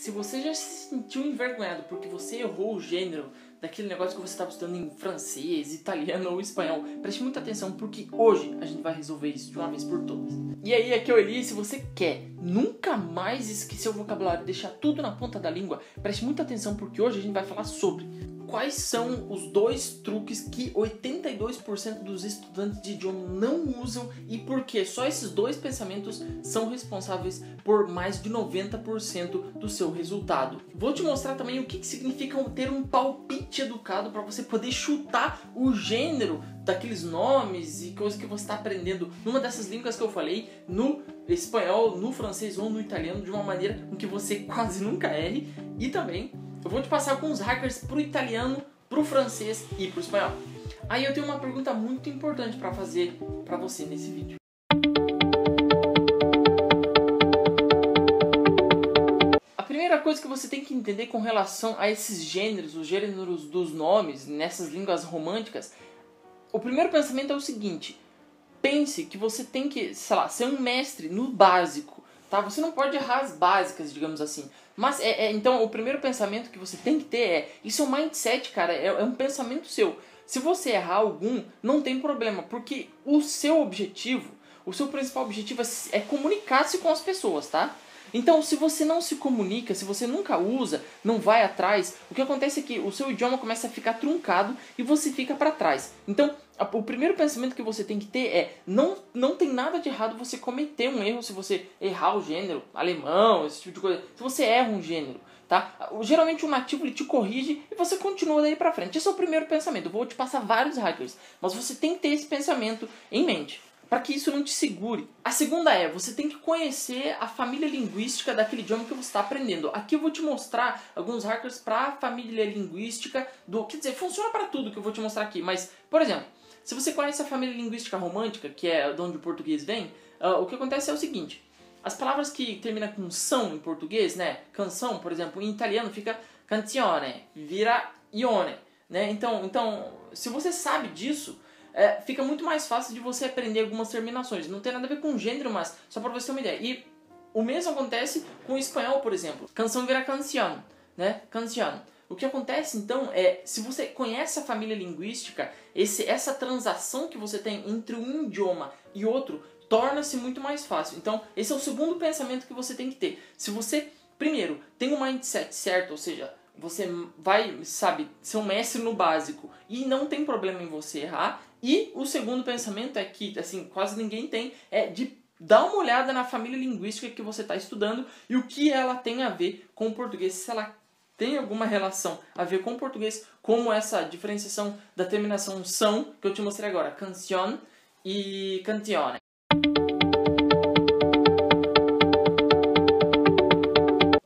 Se você já se sentiu envergonhado porque você errou o gênero daquele negócio que você estava estudando em francês, italiano ou espanhol, preste muita atenção porque hoje a gente vai resolver isso de uma vez por todas. E aí, aqui é o Eli, se você quer nunca mais esquecer o vocabulário, deixar tudo na ponta da língua, preste muita atenção porque hoje a gente vai falar sobre quais são os 2 truques que 82% dos estudantes de idioma não usam e por que só esses 2 pensamentos são responsáveis por mais de 90% do seu resultado. Vou te mostrar também o que significa ter um palpite educado para você poder chutar o gênero daqueles nomes e coisas que você está aprendendo numa dessas línguas que eu falei, no espanhol, no francês ou no italiano, de uma maneira com que você quase nunca erre. E também eu vou te passar alguns hackers pro italiano, pro francês e pro espanhol. Aí eu tenho uma pergunta muito importante para fazer para você nesse vídeo. A primeira coisa que você tem que entender com relação a esses gêneros, os gêneros dos nomes nessas línguas românticas, o primeiro pensamento é o seguinte: pense que você tem que, sei lá, ser um mestre no básico. Tá? Você não pode errar as básicas, digamos assim. Mas, então, o primeiro pensamento que você tem que ter isso é um mindset, cara, é um pensamento seu. Se você errar algum, não tem problema, porque o seu objetivo, o seu principal objetivo é comunicar-se com as pessoas, tá? Então, se você não se comunica, se você nunca usa, não vai atrás, o que acontece é que o seu idioma começa a ficar truncado e você fica para trás. Então, o primeiro pensamento que você tem que ter é: não tem nada de errado você cometer um erro se você errar o gênero, alemão, esse tipo de coisa. Se você erra um gênero, tá? Geralmente o nativo ele te corrige e você continua daí para frente. Esse é o primeiro pensamento. Eu vou te passar vários hackers, mas você tem que ter esse pensamento em mente, para que isso não te segure. A segunda você tem que conhecer a família linguística daquele idioma que você está aprendendo. Aqui eu vou te mostrar alguns hackers para a família linguística quer dizer, funciona para tudo que eu vou te mostrar aqui, mas, por exemplo, se você conhece a família linguística romântica, que é de onde o português vem, o que acontece é o seguinte: as palavras que terminam com são em português, né, canção, por exemplo, em italiano fica canzone, vira ione, né? Então, se você sabe disso, fica muito mais fácil de você aprender algumas terminações. Não tem nada a ver com gênero, mas só para você ter uma ideia. E o mesmo acontece com o espanhol, por exemplo. Canção vira canción, né? Canción. O que acontece então se você conhece a família linguística, essa transação que você tem entre um idioma e outro torna-se muito mais fácil. Então, esse é o segundo pensamento que você tem que ter. Se você, primeiro, tem um mindset certo, ou seja, você vai, sabe, ser um mestre no básico e não tem problema em você errar. E o segundo pensamento é que, assim, quase ninguém tem, de dar uma olhada na família linguística que você está estudando e o que ela tem a ver com o português, se ela tem alguma relação a ver com o português, como essa diferenciação da terminação são, que eu te mostrei agora, canción e cantione.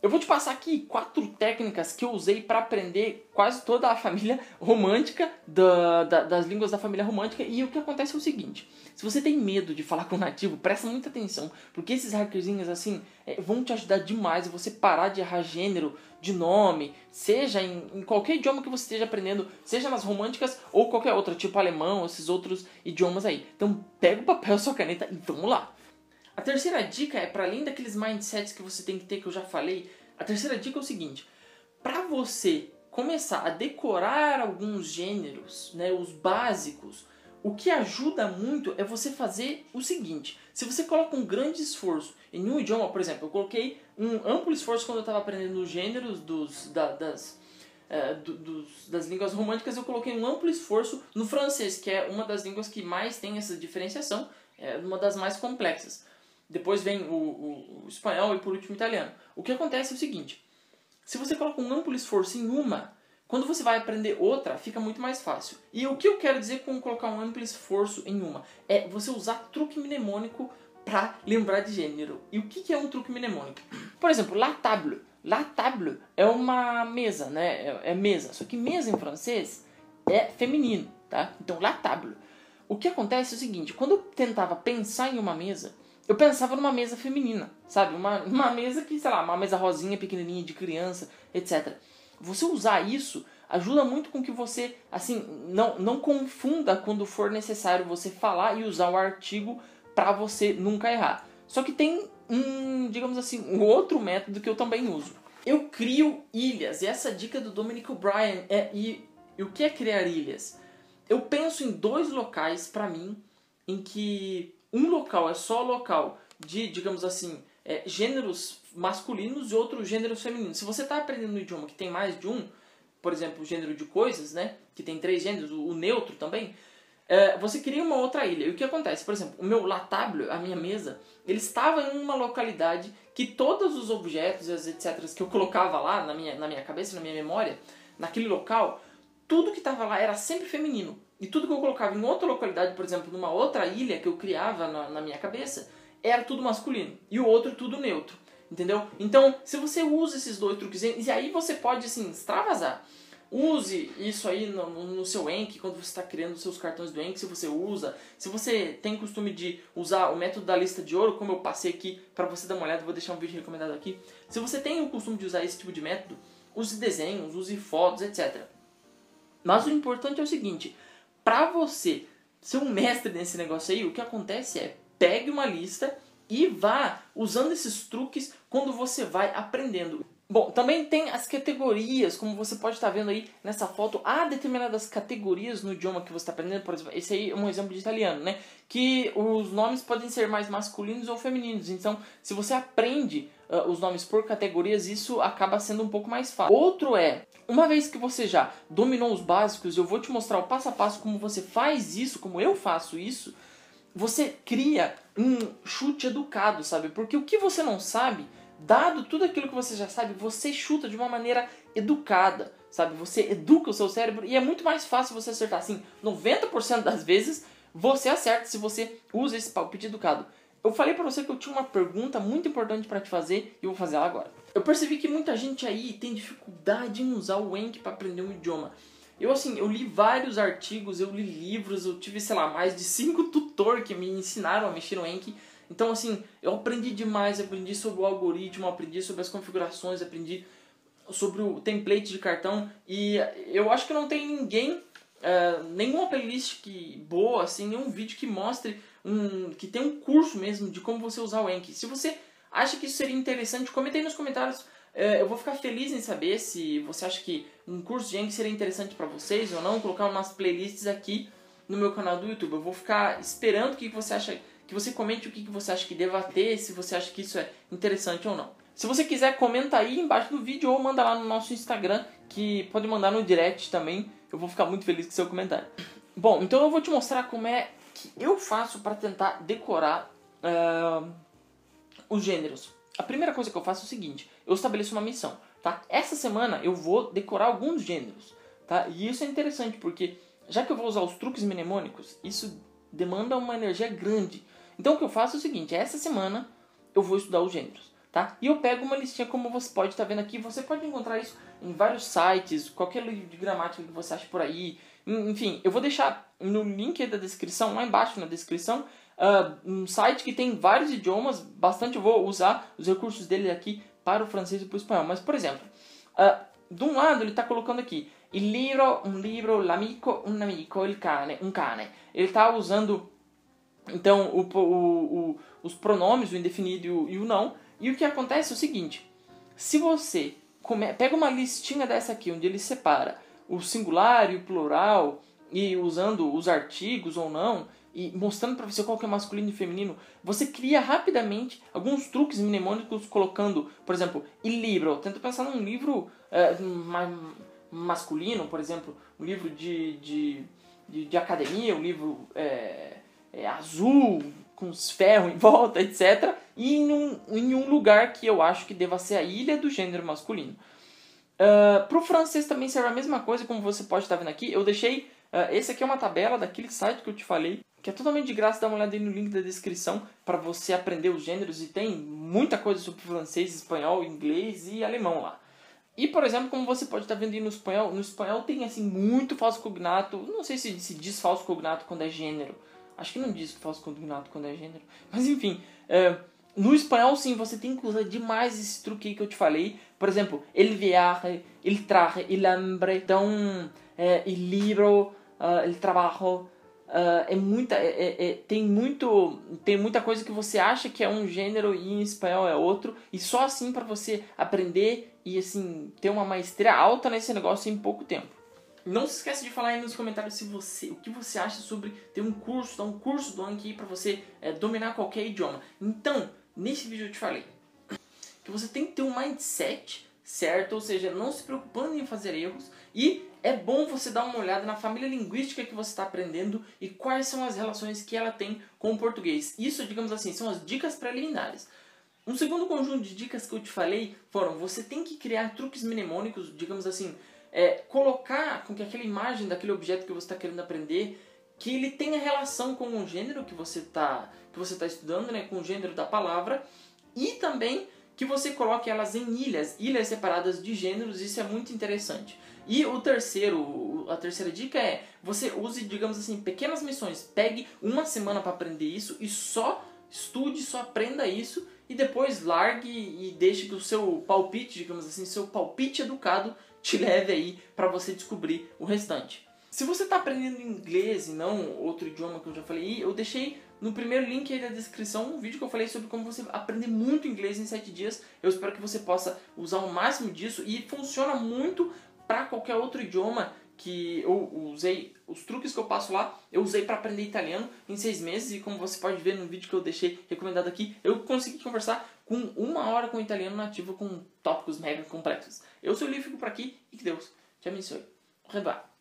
Eu vou te passar aqui 4 técnicas que eu usei para aprender quase toda a família romântica, das línguas da família romântica. E o que acontece é o seguinte: se você tem medo de falar com o nativo, presta muita atenção, porque esses hackerzinhos assim vão te ajudar demais a você parar de errar gênero de nome, seja em qualquer idioma que você esteja aprendendo, seja nas românticas ou qualquer outra, tipo alemão, esses outros idiomas aí. Então pega o papel e sua caneta e vamos lá. A terceira dica para além daqueles mindsets que você tem que ter, que eu já falei, a terceira dica é o seguinte: para você começar a decorar alguns gêneros, né, os básicos, o que ajuda muito é você fazer o seguinte: se você coloca um grande esforço em um idioma, por exemplo, eu coloquei um amplo esforço quando eu estava aprendendo os gêneros das línguas românticas, eu coloquei um amplo esforço no francês, que é uma das línguas que mais tem essa diferenciação, uma das mais complexas. Depois vem o espanhol e por último o italiano. O que acontece é o seguinte: se você coloca um amplo esforço em uma, quando você vai aprender outra, fica muito mais fácil. E o que eu quero dizer com colocar um amplo esforço em uma? É você usar truque mnemônico para lembrar de gênero. E o que é um truque mnemônico? Por exemplo, la table. La table é uma mesa, né? É mesa. Só que mesa em francês é feminino, tá? Então, la table. O que acontece é o seguinte: quando eu tentava pensar em uma mesa, eu pensava numa mesa feminina, sabe? Uma mesa que, sei lá, uma mesa rosinha, pequenininha, de criança, etc. Você usar isso ajuda muito com que você, assim, não confunda quando for necessário você falar e usar o artigo para você nunca errar. Só que tem digamos assim, um outro método que eu também uso. Eu crio ilhas, e essa dica do Dominic O'Brien e o que é criar ilhas? Eu penso em 2 locais, pra mim, em que um local é só local de, digamos assim, gêneros masculinos e outro gêneros femininos. Se você está aprendendo um idioma que tem mais de um, por exemplo, o gênero de coisas, né, que tem 3 gêneros, o neutro também, você cria uma outra ilha. E o que acontece? Por exemplo, o meu latable, a minha mesa, ele estava em uma localidade que todos os objetos, etc., que eu colocava lá na minha cabeça, na minha memória, naquele local, tudo que estava lá era sempre feminino. E tudo que eu colocava em outra localidade, por exemplo, numa outra ilha que eu criava na minha cabeça, era tudo masculino. E o outro tudo neutro. Entendeu? Então, se você usa esses 2 truquezinhos, e aí você pode, assim, extravasar. Use isso aí no seu Enki, quando você está criando os seus cartões do Enki, se você usa. Se você tem costume de usar o método da lista de ouro, como eu passei aqui para você dar uma olhada, vou deixar um vídeo recomendado aqui. Se você tem o costume de usar esse tipo de método, use desenhos, use fotos, etc. Mas o importante é o seguinte, para você ser um mestre nesse negócio aí, o que acontece é, pegue uma lista e vá usando esses truques quando você vai aprendendo. Bom, também tem as categorias, como você pode estar vendo aí nessa foto, há determinadas categorias no idioma que você está aprendendo, por exemplo, esse aí é um exemplo de italiano, né? Que os nomes podem ser mais masculinos ou femininos, então se você aprende os nomes por categorias, isso acaba sendo um pouco mais fácil. Outro é, uma vez que você já dominou os básicos, eu vou te mostrar o passo a passo como você faz isso, como eu faço isso, você cria um chute educado, sabe? Porque o que você não sabe, dado tudo aquilo que você já sabe, você chuta de uma maneira educada, sabe? Você educa o seu cérebro e é muito mais fácil você acertar. Assim, 90% das vezes você acerta se você usa esse palpite educado. Eu falei pra você que eu tinha uma pergunta muito importante pra te fazer e eu vou fazer ela agora. Eu percebi que muita gente aí tem dificuldade em usar o Enki pra aprender um idioma. Eu li vários artigos, eu li livros, eu tive, sei lá, mais de 5 tutores que me ensinaram a mexer no Enki. Então, assim, eu aprendi demais, aprendi sobre o algoritmo, aprendi sobre as configurações, aprendi sobre o template de cartão. E eu acho que não tem ninguém, nenhuma playlist boa, assim, nenhum vídeo que mostre, que tem um curso mesmo de como você usar o Enki. Se você acha que isso seria interessante, comenta aí nos comentários. Eu vou ficar feliz em saber se você acha que um curso de Enki seria interessante para vocês ou não, colocar umas playlists aqui no meu canal do YouTube. Eu vou ficar esperando o que você acha, que você comente o que você acha que deva ter, se você acha que isso é interessante ou não. Se você quiser, comenta aí embaixo do vídeo ou manda lá no nosso Instagram, que pode mandar no direct também. Eu vou ficar muito feliz com o seu comentário. Bom, então eu vou te mostrar como é que eu faço para tentar decorar os gêneros. A primeira coisa que eu faço é o seguinte, eu estabeleço uma missão, tá? Essa semana eu vou decorar alguns gêneros, tá? E isso é interessante porque, já que eu vou usar os truques mnemônicos, isso demanda uma energia grande. Então o que eu faço é o seguinte, essa semana eu vou estudar os gêneros, tá? E eu pego uma listinha como você pode estar vendo aqui, você pode encontrar isso em vários sites, qualquer livro de gramática que você ache por aí. Enfim, eu vou deixar no link da descrição, lá embaixo na descrição, um site que tem vários idiomas, bastante. Eu vou usar os recursos dele aqui para o francês e para o espanhol. Mas, por exemplo, de um lado ele está colocando aqui il libro, un libro, l'amico, un amico, il cane, un cane. Ele está usando, então, os pronomes, o indefinido e o não. E o que acontece é o seguinte, se você pega uma listinha dessa aqui, onde ele separa o singular e o plural, e usando os artigos ou não, e mostrando para você qual que é masculino e feminino, você cria rapidamente alguns truques mnemônicos colocando, por exemplo, il libro. Tenta pensar num livro masculino, por exemplo, um livro de academia, um livro azul, com os ferros em volta, etc. E em um lugar que eu acho que deva ser a ilha do gênero masculino. Para o francês também serve a mesma coisa, como você pode estar vendo aqui. Eu deixei, esse aqui é uma tabela daquele site que eu te falei, que é totalmente de graça. Dá uma olhada aí no link da descrição para você aprender os gêneros. E tem muita coisa sobre francês, espanhol, inglês e alemão lá. E, por exemplo, como você pode estar vendo aí no espanhol tem assim muito falso cognato. Não sei se diz falso cognato quando é gênero. Acho que não diz falso cognato quando é gênero. Mas enfim, no espanhol sim, você tem que usar demais esse truque aí que eu te falei. Por exemplo, el viaje, el traje, el hambre. Então, el libro, el trabajo, tem muita coisa que você acha que é um gênero e em espanhol é outro, e só assim para você aprender e assim ter uma maestria alta nesse negócio em pouco tempo. Não se esqueça de falar aí nos comentários o que você acha sobre ter um curso, dar um curso do Anki para você dominar qualquer idioma. Então, nesse vídeo eu te falei que você tem que ter um mindset certo, ou seja, não se preocupando em fazer erros, e é bom você dar uma olhada na família linguística que você está aprendendo e quais são as relações que ela tem com o português. Isso, digamos assim, são as dicas preliminares. Um segundo conjunto de dicas que eu te falei foram: você tem que criar truques mnemônicos, digamos assim, colocar com que aquela imagem daquele objeto que você está querendo aprender, que ele tenha relação com o gênero que você está estudando, né, com o gênero da palavra, e também que você coloque elas em ilhas separadas de gêneros. Isso é muito interessante. E a terceira dica é: você use, digamos assim, pequenas missões. Pegue uma semana para aprender isso e só estude, só aprenda isso, e depois largue e deixe que o seu palpite, digamos assim, seu palpite educado te leve aí para você descobrir o restante. Se você está aprendendo inglês e não outro idioma que eu já falei, eu deixei no primeiro link aí da descrição um vídeo que eu falei sobre como você aprender muito inglês em 7 dias. Eu espero que você possa usar o máximo disso, e funciona muito para qualquer outro idioma que eu usei. Os truques que eu passo lá, eu usei para aprender italiano em 6 meses, e como você pode ver no vídeo que eu deixei recomendado aqui, eu consegui conversar com 1 hora com o italiano nativo com tópicos mega complexos. Eu sou o Lívio, fico por aqui, e que Deus te abençoe. Au revoir.